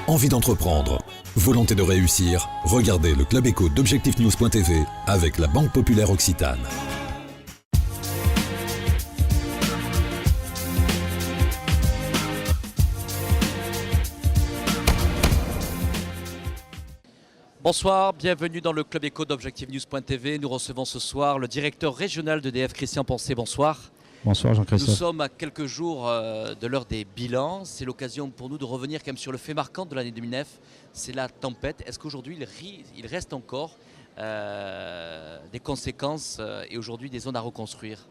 Envie d'entreprendre, volonté de réussir, regardez le Club Éco d'Objectifnews.tv avec la Banque Populaire Occitane. Bonsoir, bienvenue dans le Club Éco d'Objectifnews.tv. Nous recevons ce soir le directeur régional d'EDF, Christian Poncet. Bonsoir. Bonsoir Jean-Christophe. Nous sommes à quelques jours de l'heure des bilans. C'est l'occasion pour nous de revenir quand même sur le fait marquant de l'année 2009. C'est la tempête. Est-ce qu'aujourd'hui il reste encore des conséquences et aujourd'hui des zones à reconstruire ?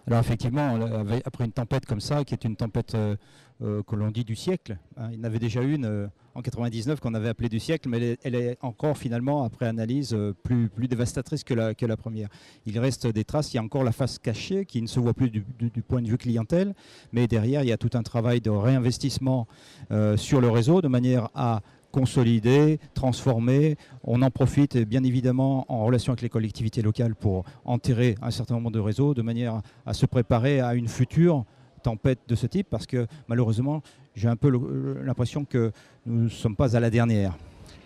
Alors effectivement, après une tempête comme ça, qui est une tempête que l'on dit du siècle, hein, il y en avait déjà une en 99 qu'on avait appelée du siècle, mais elle est encore finalement, après analyse, plus dévastatrice que la première. Il reste des traces, il y a encore la face cachée qui ne se voit plus du point de vue clientèle, mais derrière il y a tout un travail de réinvestissement sur le réseau de manière à consolider, transformer. On en profite bien évidemment en relation avec les collectivités locales pour enterrer un certain nombre de réseaux de manière à se préparer à une future tempête de ce type parce que malheureusement j'ai un peu l'impression que nous ne sommes pas à la dernière.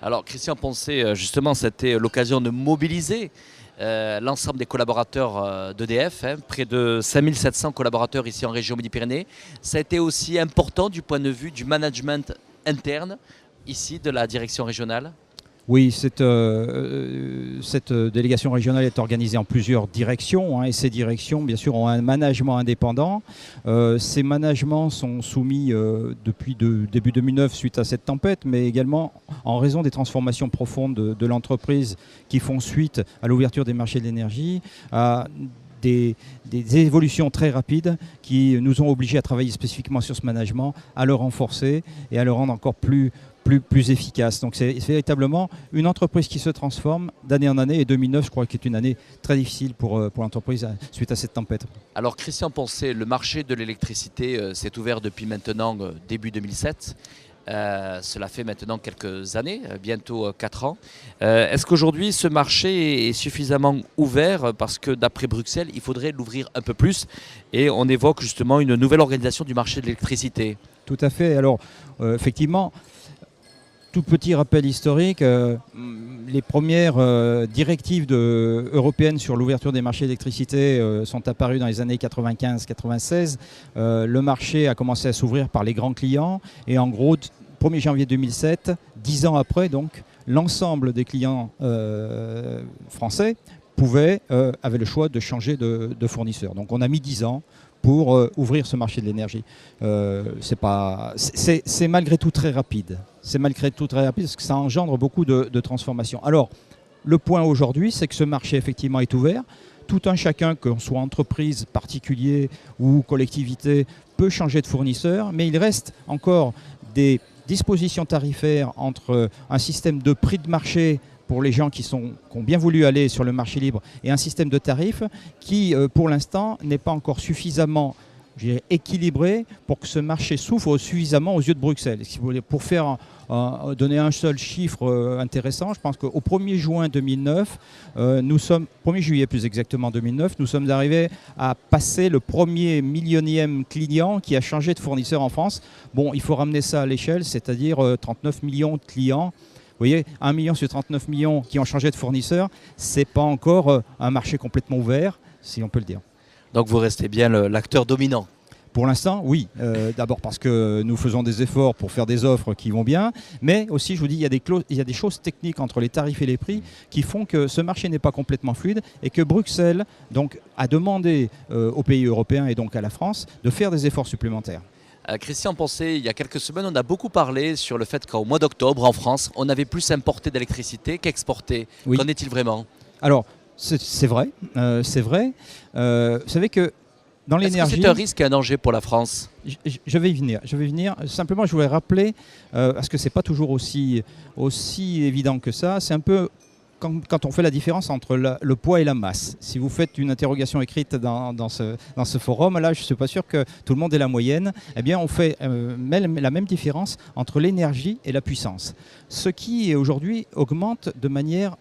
Alors Christian Poncet, justement c'était l'occasion de mobiliser l'ensemble des collaborateurs d'EDF, près de 5700 collaborateurs ici en région Midi-Pyrénées. Ça a été aussi important du point de vue du management interne ici de la direction régionale ? Oui, cette délégation régionale est organisée en plusieurs directions, hein, et ces directions, bien sûr, ont un management indépendant. Ces managements sont soumis depuis début 2009 suite à cette tempête, mais également en raison des transformations profondes de l'entreprise qui font suite à l'ouverture des marchés de l'énergie, à des évolutions très rapides qui nous ont obligés à travailler spécifiquement sur ce management, à le renforcer et à le rendre encore plus efficace. Donc c'est véritablement une entreprise qui se transforme d'année en année et 2009 je crois qu'est une année très difficile pour l'entreprise suite à cette tempête. Alors Christian Poncet, le marché de l'électricité s'est ouvert depuis maintenant début 2007. Cela fait maintenant quelques années, bientôt 4 ans. Est-ce qu'aujourd'hui ce marché est suffisamment ouvert parce que d'après Bruxelles, il faudrait l'ouvrir un peu plus et on évoque justement une nouvelle organisation du marché de l'électricité ? Tout à fait. Alors effectivement, tout petit rappel historique, les premières directives européennes sur l'ouverture des marchés d'électricité sont apparues dans les années 95-96. Le marché a commencé à s'ouvrir par les grands clients et en gros, 1er janvier 2007, 10 ans après, donc, l'ensemble des clients français avaient le choix de changer de fournisseur. Donc on a mis 10 ans pour ouvrir ce marché de l'énergie. C'est malgré tout très rapide. C'est malgré tout très rapide parce que ça engendre beaucoup de transformations. Alors, le point aujourd'hui, c'est que ce marché effectivement est ouvert. Tout un chacun, qu'on soit entreprise, particulier ou collectivité, peut changer de fournisseur, mais il reste encore des dispositions tarifaires entre un système de prix de marché pour les gens qui ont bien voulu aller sur le marché libre et un système de tarifs qui, pour l'instant, n'est pas encore suffisamment équilibré pour que ce marché souffre suffisamment aux yeux de Bruxelles. Pour donner un seul chiffre intéressant, je pense qu'au 1er juin 2009, 1er juillet plus exactement 2009, nous sommes arrivés à passer le premier millionième client qui a changé de fournisseur en France. Bon, il faut ramener ça à l'échelle, c'est-à-dire 39 millions de clients. Vous voyez, 1 million sur 39 millions qui ont changé de fournisseur, ce n'est pas encore un marché complètement ouvert, si on peut le dire. Donc vous restez bien l'acteur dominant ? Pour l'instant, oui. D'abord parce que nous faisons des efforts pour faire des offres qui vont bien, mais aussi, je vous dis, il y a des choses techniques entre les tarifs et les prix qui font que ce marché n'est pas complètement fluide et que Bruxelles donc, a demandé aux pays européens et donc à la France de faire des efforts supplémentaires. Christian Poncet, il y a quelques semaines, on a beaucoup parlé sur le fait qu'au mois d'octobre, en France, on avait plus importé d'électricité qu'exporté. Oui. Qu'en est-il vraiment ? Alors, c'est vrai. C'est vrai. Vous savez que dans l'énergie... Est-ce que c'est un risque et un danger pour la France ? Je vais y venir. Simplement, je voudrais rappeler, parce que ce n'est pas toujours aussi évident que ça, c'est un peu... Quand on fait la différence entre le poids et la masse, si vous faites une interrogation écrite dans ce forum, là je ne suis pas sûr que tout le monde ait la moyenne, eh bien on fait la même différence entre l'énergie et la puissance. Ce qui aujourd'hui augmente de manière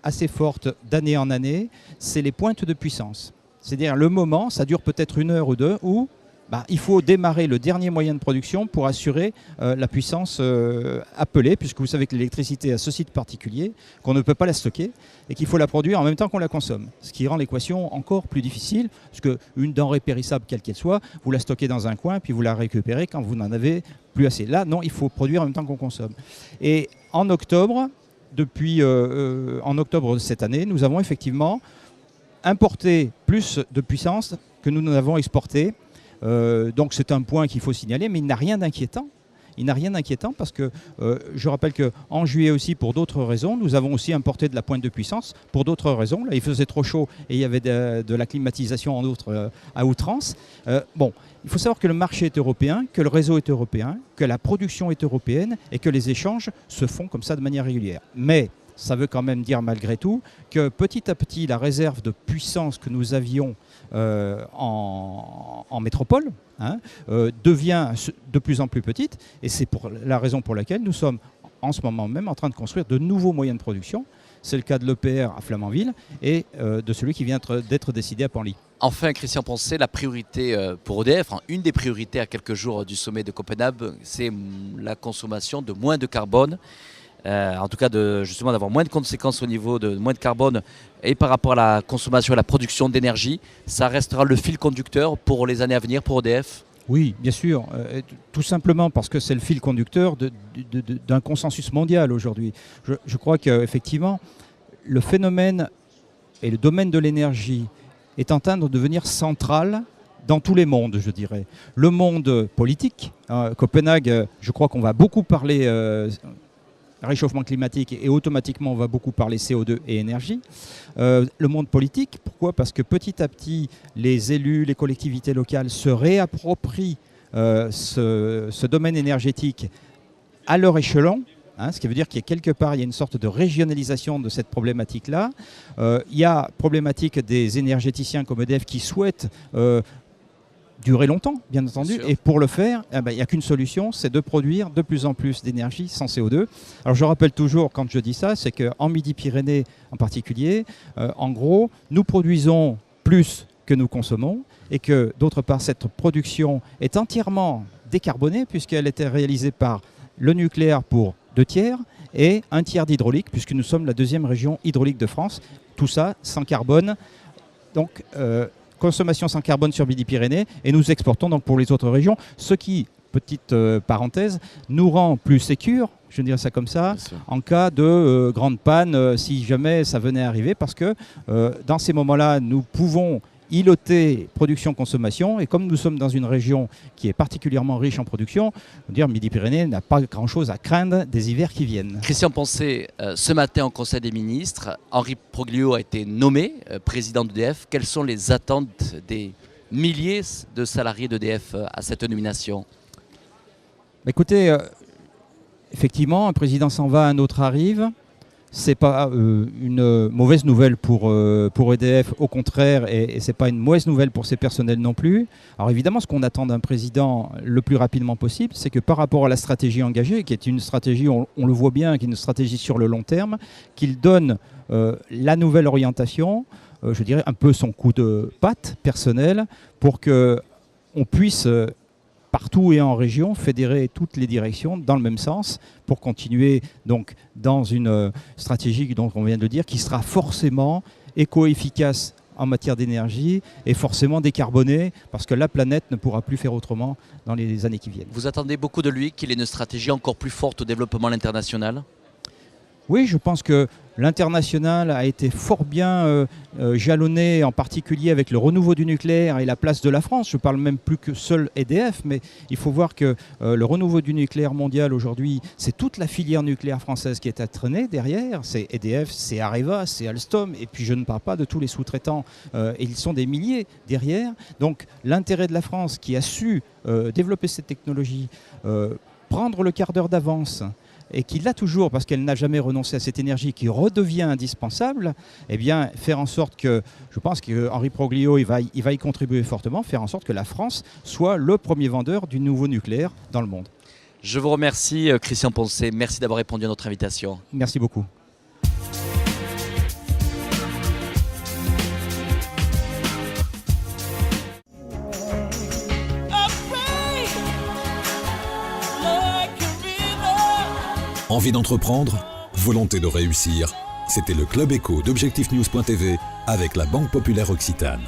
assez forte d'année en année, c'est les pointes de puissance. C'est-à-dire le moment, ça dure peut-être 1 heure ou 2, où il faut démarrer le dernier moyen de production pour assurer la puissance appelée, puisque vous savez que l'électricité a ce site particulier, qu'on ne peut pas la stocker et qu'il faut la produire en même temps qu'on la consomme. Ce qui rend l'équation encore plus difficile, parce qu'une denrée périssable, quelle qu'elle soit, vous la stockez dans un coin, puis vous la récupérez quand vous n'en avez plus assez. Là, non, il faut produire en même temps qu'on consomme. Et en octobre, en octobre de cette année, nous avons effectivement importé plus de puissance que nous n'avons exporté. Donc c'est un point qu'il faut signaler, mais il n'a rien d'inquiétant. Il n'a rien d'inquiétant parce que je rappelle qu'en juillet aussi, pour d'autres raisons, nous avons aussi importé de la pointe de puissance pour d'autres raisons. Là, il faisait trop chaud et il y avait de la climatisation en outre à outrance. Il faut savoir que le marché est européen, que le réseau est européen, que la production est européenne et que les échanges se font comme ça de manière régulière. Mais ça veut quand même dire malgré tout que petit à petit, la réserve de puissance que nous avions en métropole devient de plus en plus petite. Et c'est pour la raison pour laquelle nous sommes en ce moment même en train de construire de nouveaux moyens de production. C'est le cas de l'EPR à Flamanville et de celui qui vient d'être décidé à Penly. Enfin, Christian Poncet, la priorité pour EDF, une des priorités à quelques jours du sommet de Copenhague, c'est la consommation de moins de carbone. En tout cas, justement d'avoir moins de conséquences au niveau de moins de carbone et par rapport à la consommation et la production d'énergie. Ça restera le fil conducteur pour les années à venir pour EDF? Oui, bien sûr. Tout simplement parce que c'est le fil conducteur d'un consensus mondial aujourd'hui. Je crois qu'effectivement, le phénomène et le domaine de l'énergie est en train de devenir central dans tous les mondes, je dirais. Le monde politique, Copenhague, je crois qu'on va beaucoup parler réchauffement climatique et automatiquement on va beaucoup parler CO2 et énergie. Le monde politique, pourquoi? Parce que petit à petit, les élus, les collectivités locales se réapproprient ce domaine énergétique à leur échelon. Ce qui veut dire qu'il y a quelque part, il y a une sorte de régionalisation de cette problématique-là. Il y a problématique des énergéticiens comme EDF qui souhaitent durer longtemps, bien entendu. Et pour le faire, il n'y a qu'une solution, c'est de produire de plus en plus d'énergie sans CO2. Alors je rappelle toujours, quand je dis ça, c'est qu'en Midi-Pyrénées en particulier, en gros, nous produisons plus que nous consommons et que, d'autre part, cette production est entièrement décarbonée puisqu'elle était réalisée par le nucléaire pour 2/3 et 1/3 d'hydraulique, puisque nous sommes la deuxième région hydraulique de France. Tout ça sans carbone. Donc, consommation sans carbone sur Midi-Pyrénées. Et nous exportons donc pour les autres régions. Ce qui, petite parenthèse, nous rend plus sécures, je dirais ça comme ça, en cas de grande panne, si jamais ça venait à arriver. Parce que dans ces moments-là, nous pouvons îloter production-consommation, et comme nous sommes dans une région qui est particulièrement riche en production, Midi-Pyrénées n'a pas grand-chose à craindre des hivers qui viennent. Christian Poncet, ce matin au Conseil des ministres, Henri Proglio a été nommé président d'EDF. Quelles sont les attentes des milliers de salariés d'EDF à cette nomination? Écoutez, effectivement, un président s'en va, un autre arrive. Ce n'est pas une mauvaise nouvelle pour EDF, au contraire, et ce n'est pas une mauvaise nouvelle pour ses personnels non plus. Alors évidemment, ce qu'on attend d'un président le plus rapidement possible, c'est que par rapport à la stratégie engagée, qui est une stratégie, on le voit bien, qui est une stratégie sur le long terme, qu'il donne la nouvelle orientation, je dirais un peu son coup de patte personnel, pour qu'on puisse partout et en région, fédérer toutes les directions dans le même sens pour continuer donc dans une stratégie dont on vient de le dire, qui sera forcément éco-efficace en matière d'énergie et forcément décarbonée, parce que la planète ne pourra plus faire autrement dans les années qui viennent. Vous attendez beaucoup de lui, qu'il ait une stratégie encore plus forte au développement à l'international? Oui, je pense que l'international a été fort bien jalonné, en particulier avec le renouveau du nucléaire et la place de la France. Je ne parle même plus que seul EDF, mais il faut voir que le renouveau du nucléaire mondial aujourd'hui, c'est toute la filière nucléaire française qui est entraînée derrière. C'est EDF, c'est Areva, c'est Alstom, et puis je ne parle pas de tous les sous-traitants, et ils sont des milliers derrière. Donc l'intérêt de la France qui a su développer cette technologie, prendre le quart d'heure d'avance, et qui l'a toujours parce qu'elle n'a jamais renoncé à cette énergie qui redevient indispensable, eh bien faire en sorte que, je pense qu'Henri Proglio il va y contribuer fortement, faire en sorte que la France soit le premier vendeur du nouveau nucléaire dans le monde. Je vous remercie Christian Poncet, merci d'avoir répondu à notre invitation. Merci beaucoup. Envie d'entreprendre? Volonté de réussir? C'était le Club Éco d'Objectif News.tv avec la Banque Populaire Occitane.